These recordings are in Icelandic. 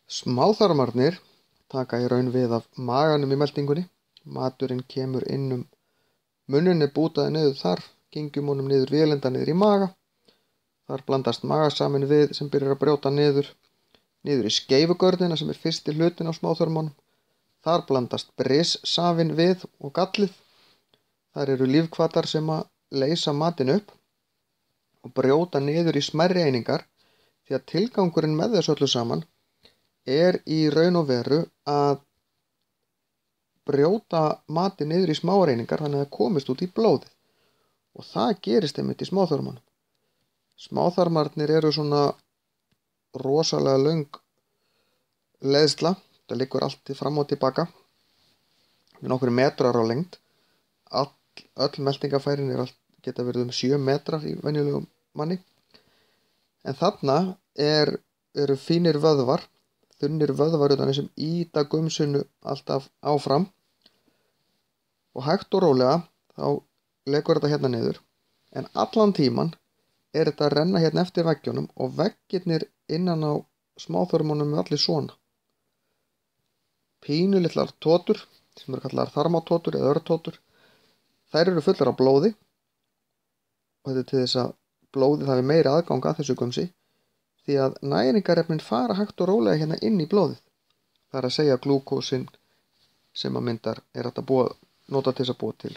Smáþarmarnir taka í raun við af maganum í meltingunni. Maturinn kemur inn munninn er bútaður niður þar, gengjum honum niður vélinda niður í maga. Þar blandast magasamin við sem byrjar að brjóta niður í skeifugörnina sem er fyrsti hlutin á smáþörmunum. Þar blandast brissafinn við og gallið. Þar eru lífhvatar sem að leysa matinn upp og brjóta niður í smærri einingar, því að tilgangurinn með þessu öllu saman er í raun og veru að brjóta matinn niður í smáar einingar þannig að það komist út í blóðið, og það gerist einmitt í smáþörmunum. Smáþarmarnir eru svona rosalega löng leiðsla, það liggur allt fram og tilbaka við nokkru metrar á lengd. Öll meltingafærin geta verið 7 metrar í venjulegum manni, en þarna eru fínir vöðvar, þunnir vöðvar utan sem ýta gumsinu alltaf áfram, og hægt og rólega þá leggur þetta hérna niður, en allan tíman er þetta að renna hérna eftir veggjunum, og veggirnir innan á smáþörmunum er allir svona pínulitlar tótur sem eru kallar þarmatótur eða örtótur. Þær eru fullar af blóði, og þetta er til þess að blóðið hafi meiri aðgang að þessu gumsi, því að næringarefnin fara hægt og rólega hérna inn í blóðið. Það er að segja glúkósin sem að myndar er hægt að nota til þess að búa til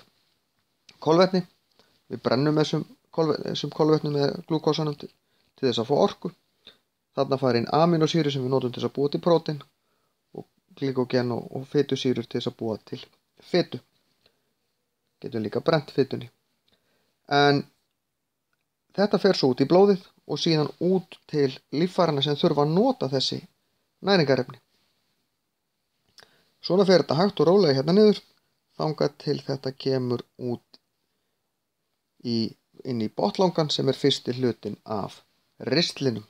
kolvetni. Við brennum þessum kolvetnum með glúkósanum til þess að fá orku. Þarna fara inn amínósýrur sem við notum til þess að búa til prótein, og glykógen og fitusýrur til þess að búa til fitu. Getum líka brennt fitunni. En þetta fer svo út í blóðið og síðan út til líffærana sem þurfa að nota þessi næringarefni. Svona fer þetta hægt og rólega hérna niður þangað til þetta kemur út inn í botnlangann sem er fyrsti hlutin af ristlinum.